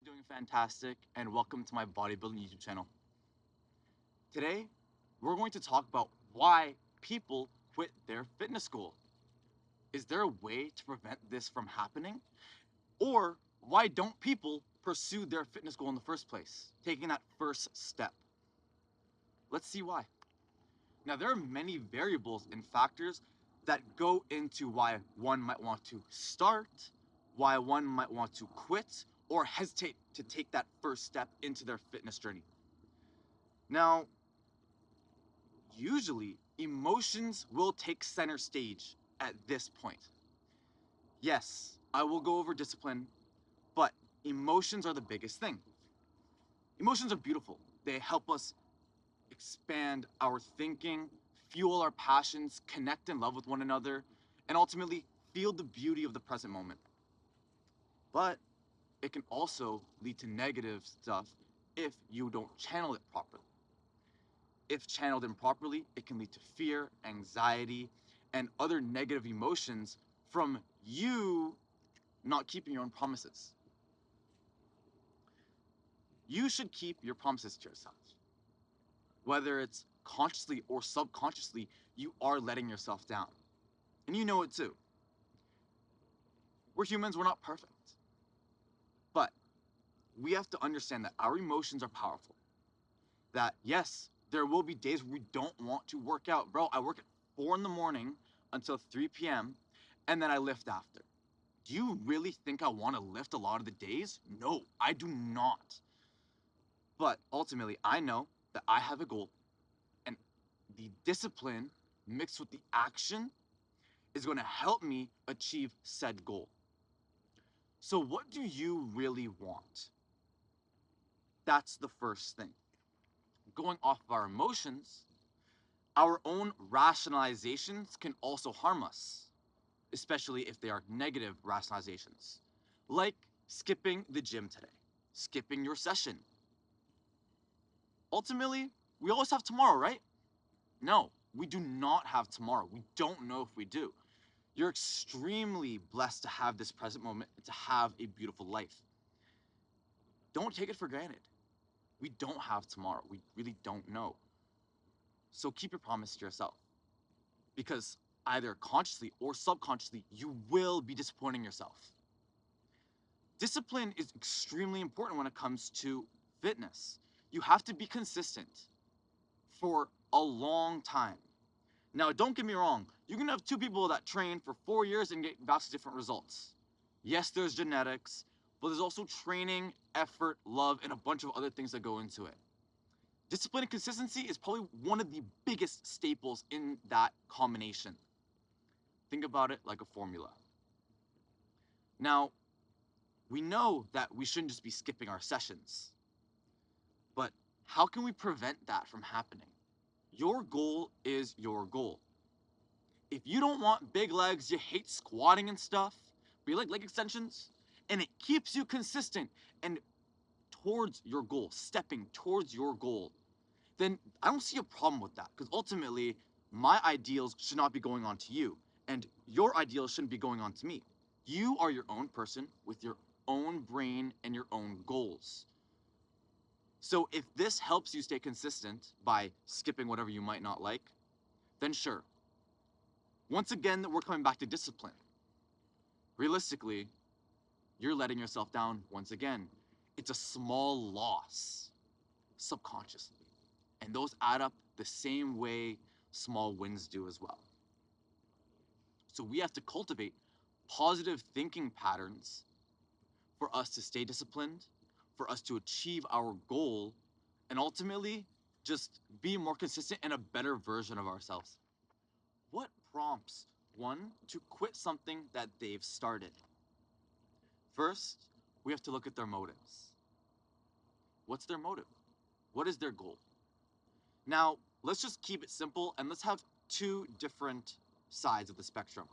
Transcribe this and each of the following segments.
Doing fantastic, and welcome to my bodybuilding YouTube channel. Today, we're going to talk about why people quit their fitness goal. Is there a way to prevent this from happening? Or why don't people pursue their fitness goal in the first place, taking that first step? Let's see why. Now, there are many variables and factors that go into why one might want to start, why one might want to quit, or hesitate to take that first step into their fitness journey. Now, usually emotions will take center stage at this point. Yes, I will go over discipline, but emotions are the biggest thing. Emotions are beautiful. They help us expand our thinking, fuel our passions, connect and love with one another, and ultimately feel the beauty of the present moment. But it can also lead to negative stuff if you don't channel it properly. If channeled improperly, it can lead to fear, anxiety, and other negative emotions from you not keeping your own promises. You should keep your promises to yourself. Whether it's consciously or subconsciously, you are letting yourself down. And you know it too. We're humans, we're not perfect. But we have to understand that our emotions are powerful. That yes, there will be days where we don't want to work out. Bro, I work at 4 in the morning until 3 p.m. and then I lift after. Do you really think I want to lift a lot of the days? No, I do not. But ultimately, I know that I have a goal, and the discipline mixed with the action is going to help me achieve said goal. So, what do you really want? That's the first thing. Going off of our emotions, our own rationalizations can also harm us, especially if they are negative rationalizations, like skipping the gym today, skipping your session. Ultimately, we always have tomorrow, right? No, we do not have tomorrow. We don't know if we do. You're extremely blessed to have this present moment and to have a beautiful life. Don't take it for granted. We don't have tomorrow. We really don't know. So keep your promise to yourself because either consciously or subconsciously, you will be disappointing yourself. Discipline is extremely important when it comes to fitness. You have to be consistent for a long time. Now, don't get me wrong, you can have two people that train for 4 years and get vastly different results. Yes, there's genetics, but there's also training, effort, love, and a bunch of other things that go into it. Discipline and consistency is probably one of the biggest staples in that combination. Think about it like a formula. Now, we know that we shouldn't just be skipping our sessions, but how can we prevent that from happening? Your goal is your goal. If you don't want big legs, you hate squatting and stuff, but you like leg extensions, and it keeps you consistent and towards your goal, stepping towards your goal, then I don't see a problem with that. Because ultimately, my ideals should not be going on to you, and your ideals shouldn't be going on to me. You are your own person with your own brain and your own goals. So if this helps you stay consistent by skipping whatever you might not like, then sure. Once again, we're coming back to discipline. Realistically, you're letting yourself down once again. It's a small loss subconsciously. And those add up the same way small wins do as well. So we have to cultivate positive thinking patterns for us to stay disciplined, for us to achieve our goal, and ultimately just be more consistent and a better version of ourselves. What prompts one to quit something that they've started? First, we have to look at their motives. What's their motive? What is their goal? Now, let's just keep it simple and let's have two different sides of the spectrum,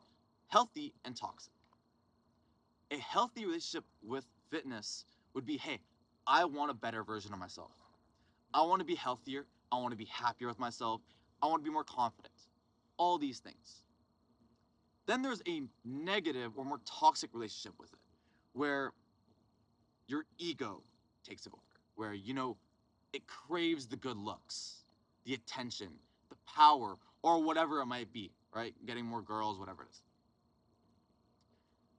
healthy and toxic. A healthy relationship with fitness would be, hey, I want a better version of myself. I want to be healthier. I want to be happier with myself. I want to be more confident. All these things. Then there's a negative or more toxic relationship with it, where your ego takes over, where, it craves the good looks, the attention, the power, or whatever it might be, right? Getting more girls, whatever it is.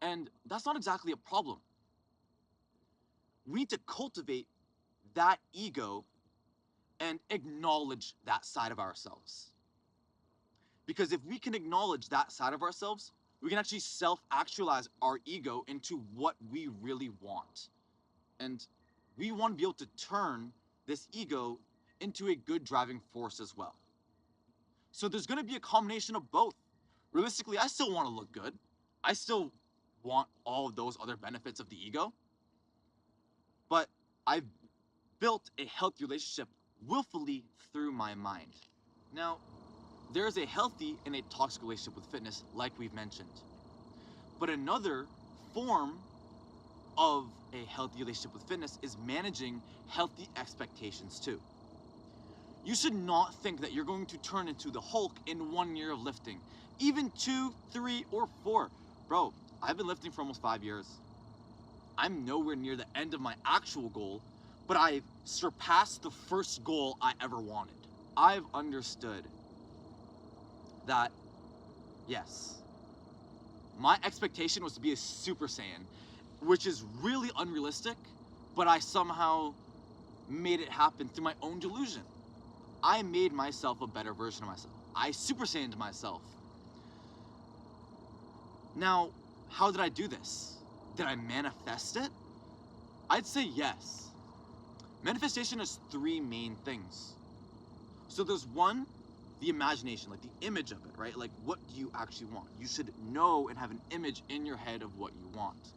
And that's not exactly a problem. We need to cultivate that ego and acknowledge that side of ourselves. Because if we can acknowledge that side of ourselves, we can actually self actualize our ego into what we really want. And we want to be able to turn this ego into a good driving force as well. So there's going to be a combination of both. Realistically, I still want to look good. I still want all of those other benefits of the ego. But I've built a healthy relationship willfully through my mind. Now, there is a healthy and a toxic relationship with fitness, like we've mentioned. But another form of a healthy relationship with fitness is managing healthy expectations too. You should not think that you're going to turn into the Hulk in 1 year of lifting, even 2, 3, or 4. Bro, I've been lifting for almost 5 years. I'm nowhere near the end of my actual goal, but I've surpassed the first goal I ever wanted. I've understood that, yes, my expectation was to be a Super Saiyan, which is really unrealistic, but I somehow made it happen through my own delusion. I made myself a better version of myself. I Super Saiyaned myself. Now, how did I do this? Did I manifest it? I'd say yes. Manifestation has 3 main things. So there's one, the imagination, like the image of it, right? Like, what do you actually want? You should know and have an image in your head of what you want.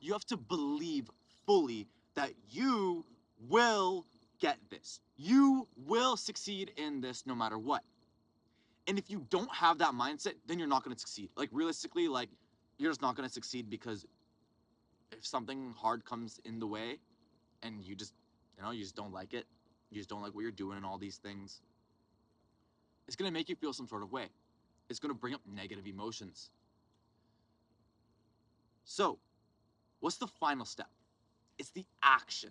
You have to believe fully that you will get this. You will succeed in this no matter what. And if you don't have that mindset, then you're not going to succeed. Like, realistically, like, you're just not going to succeed, because if something hard comes in the way and you just, you just don't like it, you just don't like what you're doing and all these things, it's going to make you feel some sort of way. It's going to bring up negative emotions. So, what's the final step? It's the action.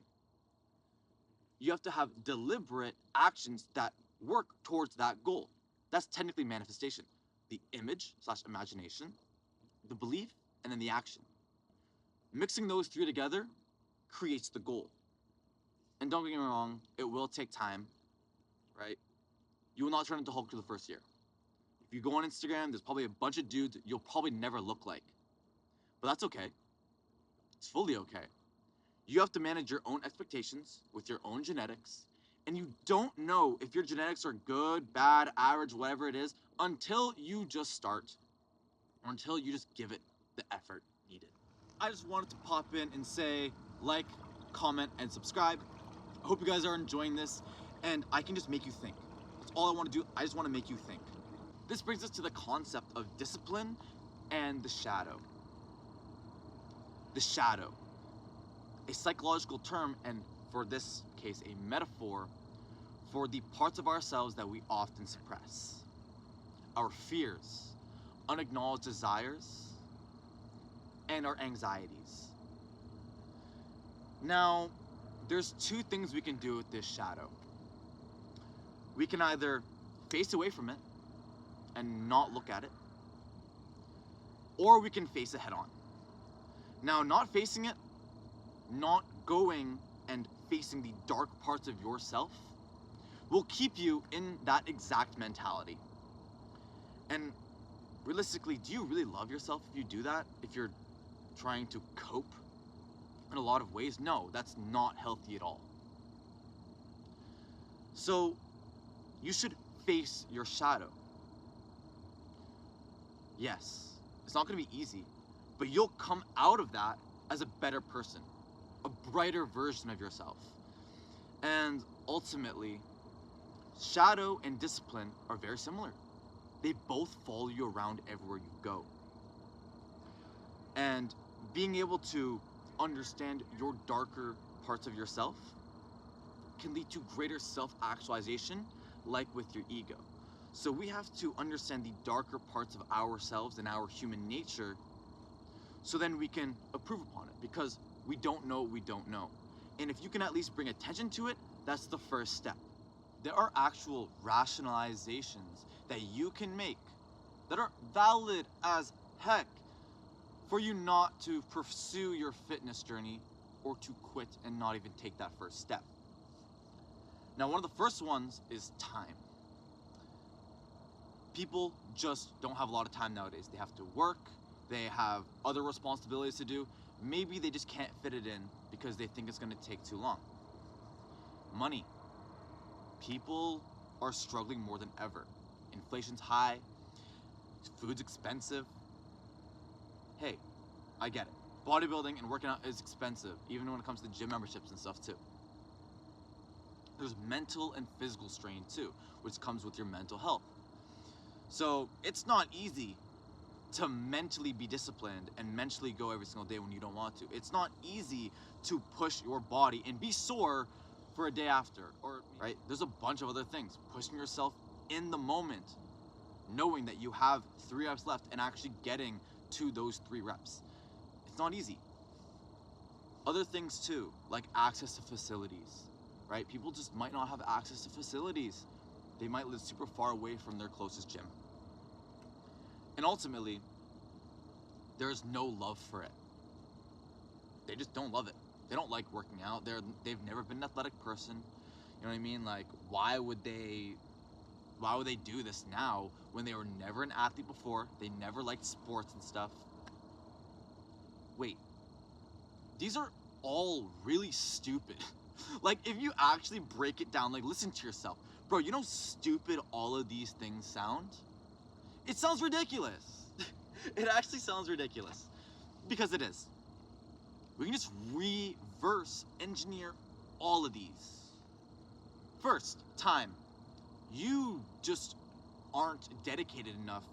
You have to have deliberate actions that work towards that goal. That's technically manifestation. The image / imagination, the belief, and then the action. Mixing those 3 together creates the goal. And don't get me wrong, it will take time, right? You will not turn into Hulk for the first year. If you go on Instagram, there's probably a bunch of dudes you'll probably never look like. But that's okay. It's fully okay. You have to manage your own expectations with your own genetics, and you don't know if your genetics are good, bad, average, whatever it is, until you just start, or until you just give it the effort needed. I just wanted to pop in and say, like, comment, and subscribe. I hope you guys are enjoying this, and I can just make you think. That's all I want to do. I just want to make you think. This brings us to the concept of discipline and the shadow. The shadow, a psychological term, and for this case, a metaphor for the parts of ourselves that we often suppress. Our fears, unacknowledged desires, and our anxieties. Now, there's 2 things we can do with this shadow. We can either face away from it and not look at it, or we can face it head on. Now, not facing it, not going and facing the dark parts of yourself, will keep you in that exact mentality. And realistically, do you really love yourself if you do that? If you're trying to cope in a lot of ways? No, that's not healthy at all. So you should face your shadow. Yes, it's not going to be easy, but you'll come out of that as a better person, a brighter version of yourself. And ultimately, shadow and discipline are very similar. They both follow you around everywhere you go. And being able to understand your darker parts of yourself can lead to greater self-actualization, like with your ego. So we have to understand the darker parts of ourselves and our human nature so then we can improve upon it, because we don't know what we don't know. And if you can at least bring attention to it, that's the first step. There are actual rationalizations that you can make that are valid as heck for you not to pursue your fitness journey or to quit and not even take that first step. Now, one of the first ones is time. People just don't have a lot of time nowadays. They have to work, they have other responsibilities to do. Maybe they just can't fit it in because they think it's going to take too long. Money. People are struggling more than ever. Inflation's high, food's expensive. Hey, I get it. Bodybuilding and working out is expensive, even when it comes to gym memberships and stuff too. There's mental and physical strain too, which comes with your mental health. So it's not easy to mentally be disciplined and mentally go every single day when you don't want to. It's not easy to push your body and be sore for a day after, or right? There's a bunch of other things. Pushing yourself in the moment, knowing that you have 3 reps left and actually getting to those 3 reps. It's not easy. Other things too, like access to facilities, right? People just might not have access to facilities. They might live super far away from their closest gym. And ultimately, there's no love for it. They just don't love it. They don't like working out. They've never been an athletic person. You know what I mean? Like, why would they do this now when they were never an athlete before? They never liked sports and stuff. Wait, these are all really stupid. Like, if you actually break it down, like, listen to yourself. Bro, you know how stupid all of these things sound? It sounds ridiculous. It actually sounds ridiculous. Because it is. We can just reverse engineer all of these. First, time. You just aren't dedicated enough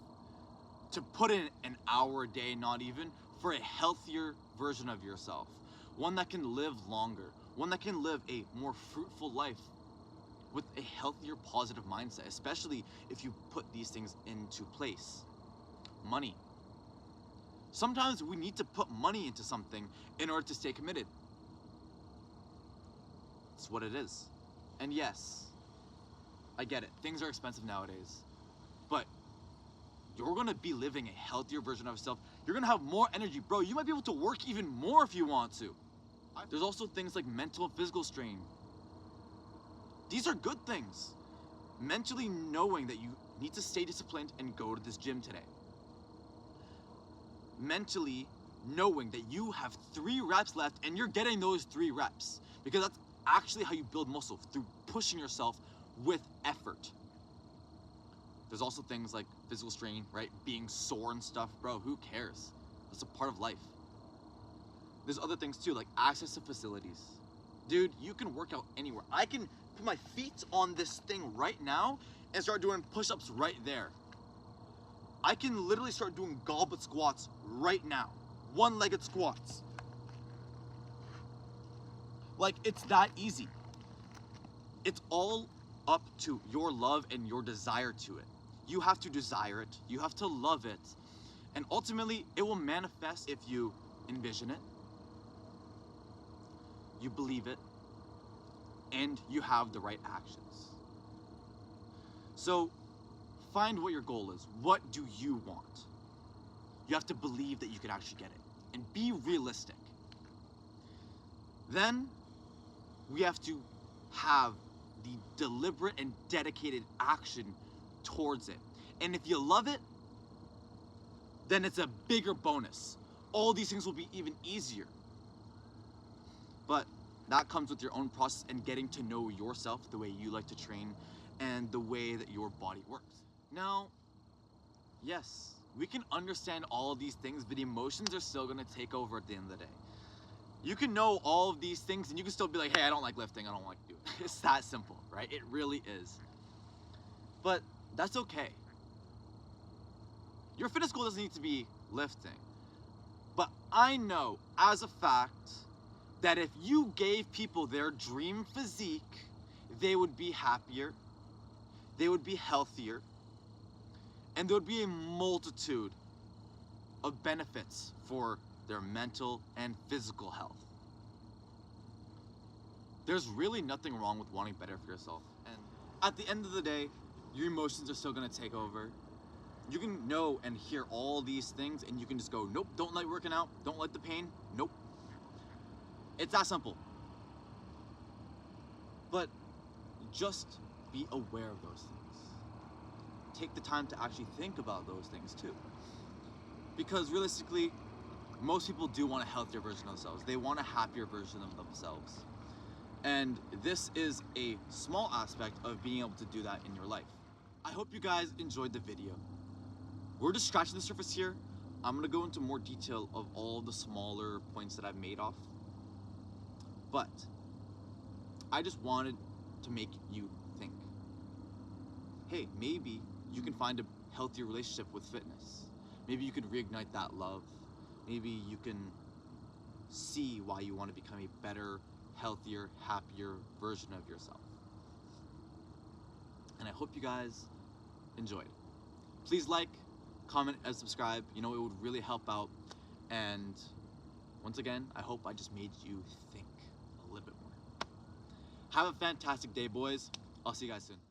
to put in an hour a day, not even, for a healthier version of yourself. One that can live longer. One that can live a more fruitful life with a healthier, positive mindset, especially if you put these things into place. Money. Sometimes we need to put money into something in order to stay committed. It's what it is. And yes, I get it. Things are expensive nowadays. But you're gonna be living a healthier version of yourself. You're gonna have more energy. Bro, you might be able to work even more if you want to. There's also things like mental and physical strain. These are good things. Mentally knowing that you need to stay disciplined and go to this gym today. Mentally knowing that you have 3 reps left and you're getting those 3 reps. Because that's actually how you build muscle, through pushing yourself with effort. There's also things like physical strain, right? Being sore and stuff. Bro, who cares? That's a part of life. There's other things too, like access to facilities. Dude, you can work out anywhere. I can put my feet on this thing right now and start doing push-ups right there. I can literally start doing goblet squats right now. 1-legged squats. Like, it's that easy. It's all up to your love and your desire to it. You have to desire it. You have to love it. And ultimately, it will manifest if you envision it, you believe it, and you have the right actions. So, find what your goal is. What do you want? You have to believe that you can actually get it. And be realistic. Then, we have to have the deliberate and dedicated action towards it. And if you love it, then it's a bigger bonus. All these things will be even easier. But that comes with your own process and getting to know yourself, the way you like to train, and the way that your body works. Now, yes, we can understand all of these things, but emotions are still gonna take over at the end of the day. You can know all of these things and you can still be like, hey, I don't like lifting, I don't like to do it. It's that simple, right? It really is. But that's okay. Your fitness goal doesn't need to be lifting. But I know as a fact that if you gave people their dream physique, they would be happier, they would be healthier, and there would be a multitude of benefits for their mental and physical health. There's really nothing wrong with wanting better for yourself. And at the end of the day, your emotions are still gonna take over. You can know and hear all these things and you can just go, nope, don't like working out, don't like the pain, nope. It's that simple. But just be aware of those things. Take the time to actually think about those things too. Because realistically, most people do want a healthier version of themselves. They want a happier version of themselves. And this is a small aspect of being able to do that in your life. I hope you guys enjoyed the video. We're just scratching the surface here. I'm gonna go into more detail of all the smaller points that I've made off. But I just wanted to make you think, hey, maybe you can find a healthier relationship with fitness. Maybe you can reignite that love. Maybe you can see why you want to become a better, healthier, happier version of yourself. And I hope you guys enjoyed. Please like, comment, and subscribe. You know, it would really help out. And once again, I hope I just made you think a little bit more. Have a fantastic day, boys. I'll see you guys soon.